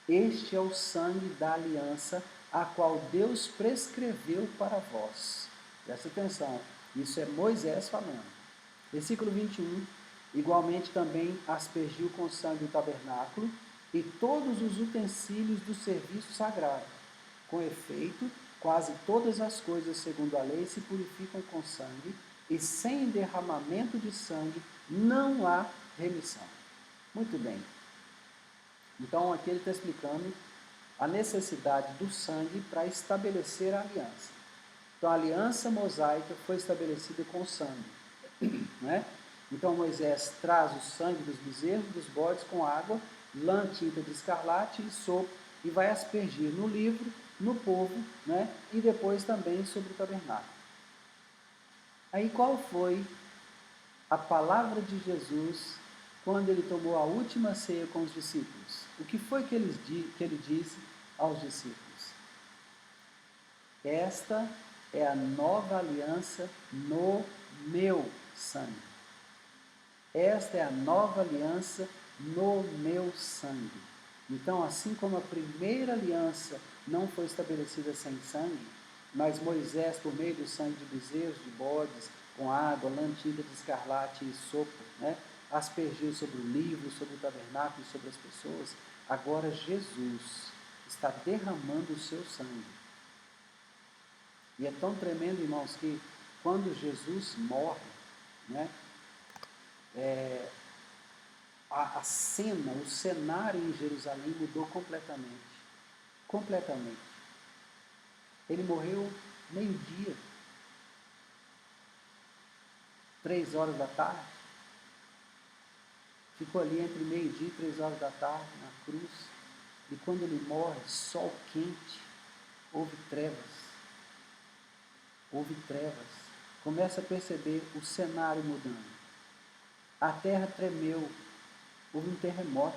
este é o sangue da aliança, a qual Deus prescreveu para vós. Presta atenção, isso é Moisés falando. Versículo 21, igualmente também aspergiu com sangue o tabernáculo e todos os utensílios do serviço sagrado. Com efeito, Quase todas as coisas, segundo a lei, se purificam com sangue, e sem derramamento de sangue não há remissão. Muito bem. Então, aqui ele está explicando a necessidade do sangue para estabelecer a aliança. Então, a aliança mosaica foi estabelecida com sangue, né? Então, Moisés traz o sangue dos bezerros, dos bodes com água, lã, tinta de escarlate e sopro, e vai aspergir no livro, no povo, né? E depois também sobre o tabernáculo. Aí, qual foi a palavra de Jesus quando ele tomou a última ceia com os discípulos? O que foi que ele disse aos discípulos? Esta é a nova aliança no meu sangue. Esta é a nova aliança no meu sangue. Então, assim como a primeira aliança não foi estabelecida sem sangue, mas Moisés, por meio do sangue de bezerros, de bodes, com água, lã, tinta de escarlate e sopro, né, aspergiu sobre o livro, sobre o tabernáculo, sobre as pessoas, agora Jesus está derramando o seu sangue. E é tão tremendo, irmãos, que quando Jesus morre, né, a cena, o cenário em Jerusalém mudou completamente. Completamente. Ele morreu meio-dia, 3 horas da tarde. Ficou ali entre meio-dia e 3 horas da tarde, na cruz. E quando ele morre, sol quente, houve trevas. Houve trevas. Começa a perceber o cenário mudando. A terra tremeu. Houve um terremoto.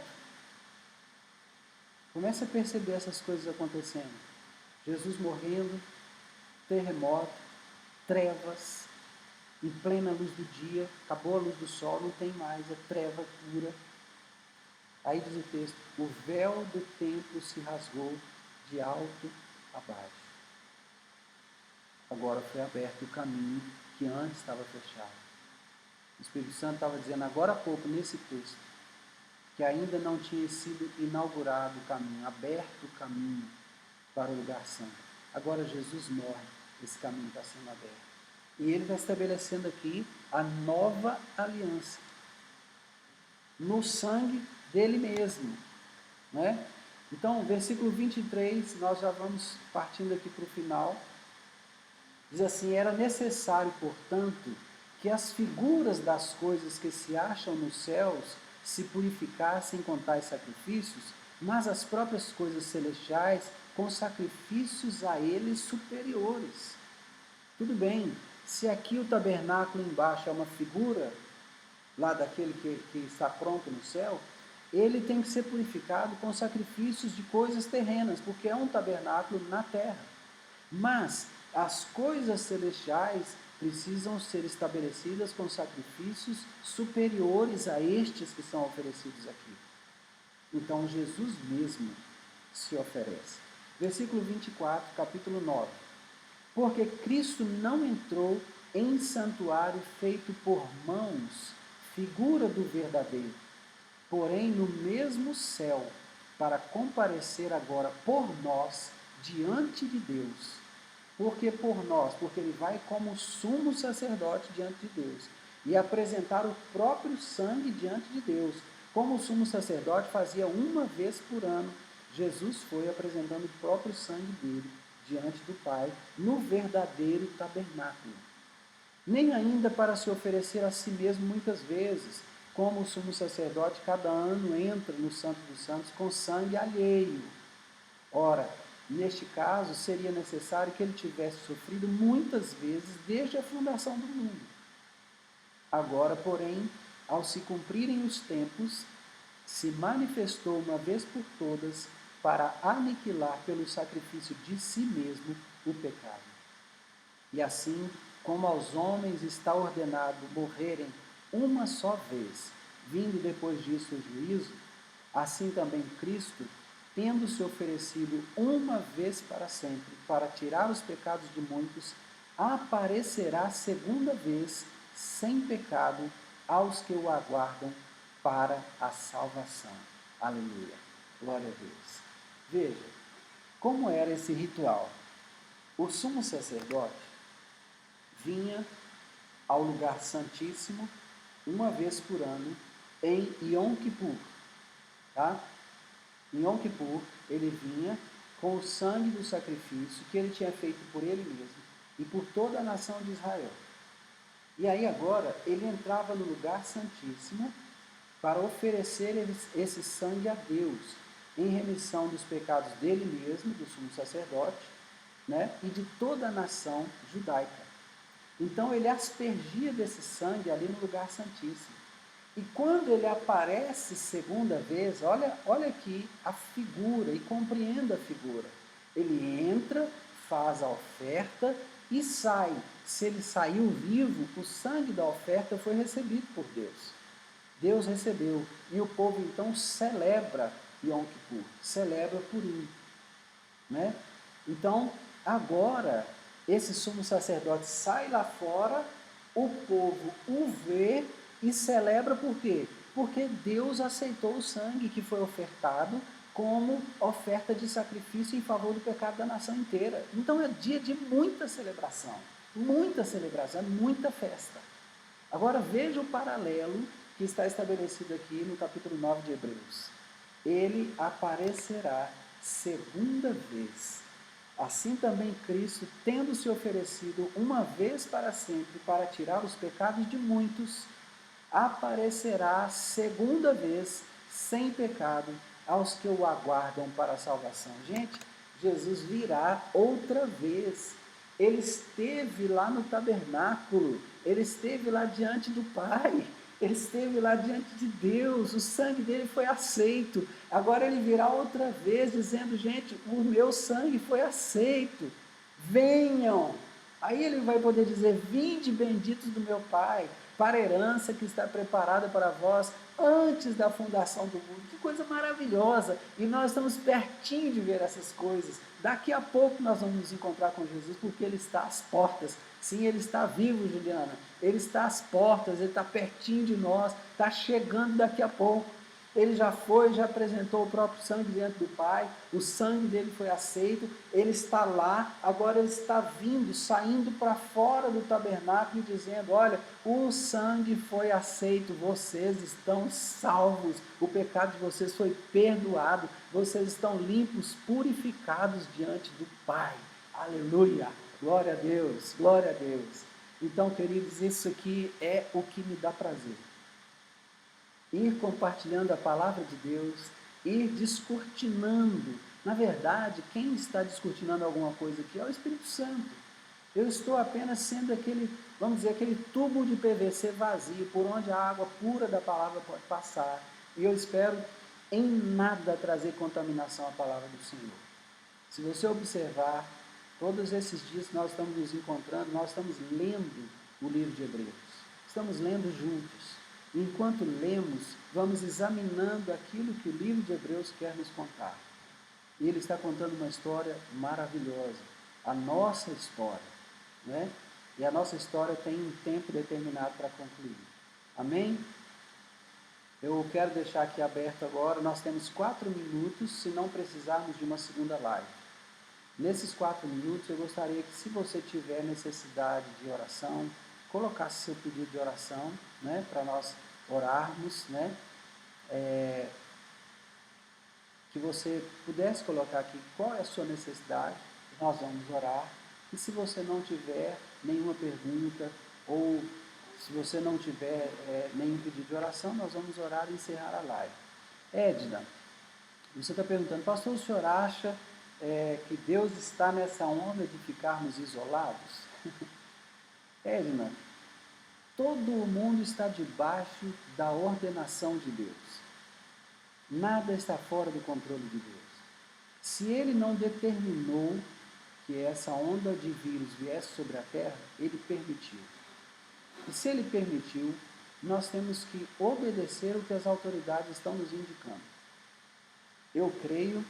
Começa a perceber essas coisas acontecendo. Jesus morrendo, terremoto, trevas, em plena luz do dia, acabou a luz do sol, não tem mais, é treva pura. Aí diz o texto, o véu do templo se rasgou de alto a baixo. Agora foi aberto o caminho que antes estava fechado. O Espírito Santo estava dizendo agora há pouco, nesse texto, que ainda não tinha sido inaugurado o caminho, aberto o caminho para o lugar santo. Agora Jesus morre, esse caminho está sendo aberto. E ele está estabelecendo aqui a nova aliança, no sangue dele mesmo, né? Então, versículo 23, nós já vamos partindo aqui para o final. Diz assim, era necessário, portanto, que as figuras das coisas que se acham nos céus se purificassem com tais sacrifícios, mas as próprias coisas celestiais com sacrifícios a eles superiores. Tudo bem, se aqui o tabernáculo embaixo é uma figura, lá daquele que está pronto no céu, ele tem que ser purificado com sacrifícios de coisas terrenas, porque é um tabernáculo na terra. Mas as coisas celestiais precisam ser estabelecidas com sacrifícios superiores a estes que são oferecidos aqui. Então Jesus mesmo se oferece. Versículo 24, capítulo 9. Porque Cristo não entrou em santuário feito por mãos, figura do verdadeiro, porém no mesmo céu, para comparecer agora por nós diante de Deus. Por que por nós? Porque ele vai como sumo sacerdote diante de Deus e apresentar o próprio sangue diante de Deus. Como o sumo sacerdote fazia uma vez por ano, Jesus foi apresentando o próprio sangue dele diante do Pai no verdadeiro tabernáculo. Nem ainda para se oferecer a si mesmo muitas vezes, como o sumo sacerdote cada ano entra no Santo dos Santos com sangue alheio. Ora, neste caso, seria necessário que ele tivesse sofrido muitas vezes desde a fundação do mundo. Agora, porém, ao se cumprirem os tempos, se manifestou uma vez por todas para aniquilar pelo sacrifício de si mesmo o pecado. E assim, como aos homens está ordenado morrerem uma só vez, vindo depois disso o juízo, assim também Cristo, tendo se oferecido uma vez para sempre, para tirar os pecados de muitos, aparecerá segunda vez, sem pecado, aos que o aguardam para a salvação. Aleluia. Glória a Deus. Veja, como era esse ritual? o sumo sacerdote vinha ao lugar santíssimo uma vez por ano em Yom Kippur, tá? Em Yom Kippur, ele vinha com o sangue do sacrifício que ele tinha feito por ele mesmo e por toda a nação de Israel. E aí agora, ele entrava no lugar santíssimo para oferecer esse sangue a Deus, em remissão dos pecados dele mesmo, do sumo sacerdote, né, e de toda a nação judaica. Então ele aspergia desse sangue ali no lugar santíssimo. E quando ele aparece segunda vez, olha aqui a figura, e compreenda a figura. Ele entra, faz a oferta e sai. Se ele saiu vivo, o sangue da oferta foi recebido por Deus. Deus recebeu. E o povo então celebra Yom Kippur, celebra Purim, né? Então, agora, esse sumo sacerdote sai lá fora, o povo o vê e celebra por quê? Porque Deus aceitou o sangue que foi ofertado como oferta de sacrifício em favor do pecado da nação inteira. Então é dia de muita celebração, muita festa. Agora veja o paralelo que está estabelecido aqui no capítulo 9 de Hebreus. Ele aparecerá segunda vez. Assim também Cristo, tendo se oferecido uma vez para sempre para tirar os pecados de muitos, aparecerá segunda vez sem pecado aos que o aguardam para a salvação. Gente, Jesus virá outra vez. Ele esteve lá no tabernáculo, ele esteve lá diante do Pai, ele esteve lá diante de Deus, o sangue dele foi aceito. Agora ele virá outra vez dizendo, gente, o meu sangue foi aceito, venham. Aí ele vai poder dizer, vinde benditos do meu Pai, para a herança que está preparada para vós antes da fundação do mundo. Que coisa maravilhosa! E nós estamos pertinho de ver essas coisas. Daqui a pouco nós vamos nos encontrar com Jesus, porque Ele está às portas. Sim, Ele está vivo, Juliana. Ele está às portas, Ele está pertinho de nós, está chegando daqui a pouco. Ele já foi, já apresentou o próprio sangue diante do Pai, o sangue dele foi aceito, ele está lá, agora ele está vindo, saindo para fora do tabernáculo e dizendo, olha, o sangue foi aceito, vocês estão salvos, o pecado de vocês foi perdoado, vocês estão limpos, purificados diante do Pai. Aleluia! Glória a Deus, glória a Deus. Então, queridos, isso aqui é o que me dá prazer. Ir compartilhando a palavra de Deus, ir descortinando. Na verdade, quem está descortinando alguma coisa aqui é o Espírito Santo. Eu estou apenas sendo aquele, vamos dizer, aquele tubo de PVC vazio, por onde a água pura da palavra pode passar. E eu espero em nada trazer contaminação à palavra do Senhor. Se você observar, todos esses dias que nós estamos nos encontrando, nós estamos lendo o livro de Hebreus. Estamos lendo juntos. Enquanto lemos, vamos examinando aquilo que o livro de Hebreus quer nos contar. E ele está contando uma história maravilhosa, a nossa história, né? E a nossa história tem um tempo determinado para concluir. Amém? Eu quero deixar aqui aberto agora, nós temos 4 minutos, se não precisarmos de uma segunda live. Nesses 4 minutos, eu gostaria que, se você tiver necessidade de oração, colocasse seu pedido de oração, né, para nós orarmos, né, que você pudesse colocar aqui qual é a sua necessidade, nós vamos orar, e se você não tiver nenhuma pergunta, ou se você não tiver nenhum pedido de oração, nós vamos orar e encerrar a live. Edna, você está perguntando, pastor, o senhor acha que Deus está nessa onda de ficarmos isolados? Edna, todo o mundo está debaixo da ordenação de Deus. Nada está fora do controle de Deus. Se Ele não determinou que essa onda de vírus viesse sobre a Terra, Ele permitiu. E se Ele permitiu, nós temos que obedecer o que as autoridades estão nos indicando. Eu creio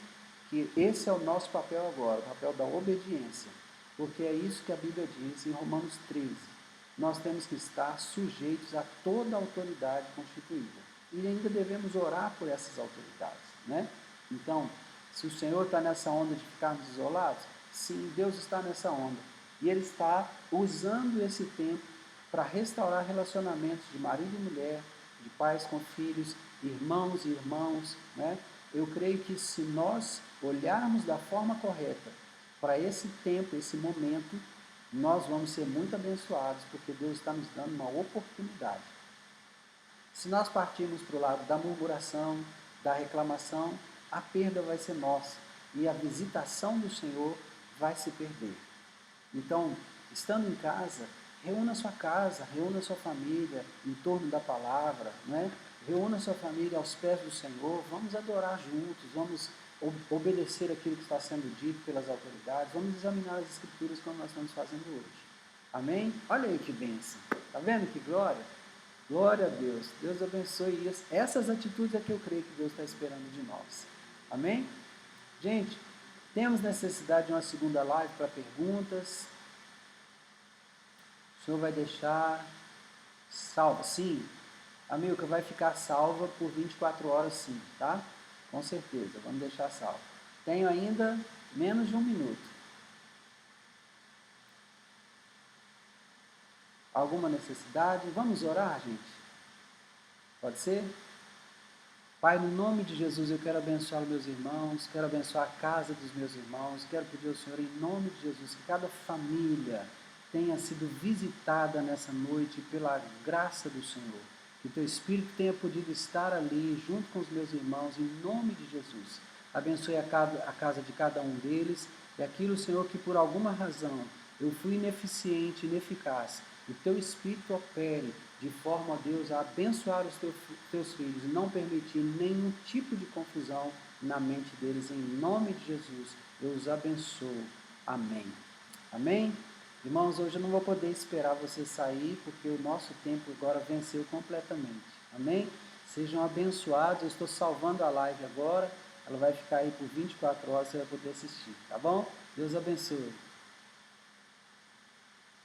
que esse é o nosso papel agora, o papel da obediência, porque é isso que a Bíblia diz em Romanos 13. Nós temos que estar sujeitos a toda a autoridade constituída. E ainda devemos orar por essas autoridades, né? Então, se o Senhor está nessa onda de ficarmos isolados, Sim, Deus está nessa onda. E Ele está usando esse tempo para restaurar relacionamentos de marido e mulher, de pais com filhos, irmãos e irmãos, né? Eu creio que se nós olharmos da forma correta para esse tempo, esse momento, nós vamos ser muito abençoados, porque Deus está nos dando uma oportunidade. Se nós partirmos para o lado da murmuração, da reclamação, a perda vai ser nossa e a visitação do Senhor vai se perder. Então, estando em casa, reúna sua casa, reúna sua família em torno da palavra, né? Reúna sua família aos pés do Senhor, vamos adorar juntos, vamos obedecer aquilo que está sendo dito pelas autoridades, vamos examinar as escrituras como nós estamos fazendo hoje. Amém? Olha aí que bênção. Está vendo que glória? Glória a Deus. Deus abençoe isso. Essas atitudes é que eu creio que Deus está esperando de nós. Amém? Gente, temos necessidade de uma segunda live para perguntas. O Senhor vai deixar salva? Sim. A Milka vai ficar salva por 24 horas, sim, tá? Com certeza, vamos deixar salva. Tenho ainda menos de 1 minuto. Alguma necessidade? Vamos orar, gente? Pode ser? Pai, no nome de Jesus, eu quero abençoar meus irmãos, quero abençoar a casa dos meus irmãos, quero pedir ao Senhor, em nome de Jesus, que cada família tenha sido visitada nessa noite pela graça do Senhor. Que teu Espírito tenha podido estar ali, junto com os meus irmãos, em nome de Jesus. Abençoe a casa de cada um deles, e aquilo, Senhor, que por alguma razão eu fui ineficiente, ineficaz, o teu Espírito opere de forma, ó Deus, a abençoar os teus filhos, não permitir nenhum tipo de confusão na mente deles, em nome de Jesus, eu os abençoo. Amém. Amém? Irmãos, hoje eu não vou poder esperar você sair, porque o nosso tempo agora venceu completamente. Amém? Sejam abençoados, eu estou salvando a live agora, ela vai ficar aí por 24 horas, você vai poder assistir, tá bom? Deus abençoe.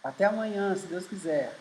Até amanhã, se Deus quiser.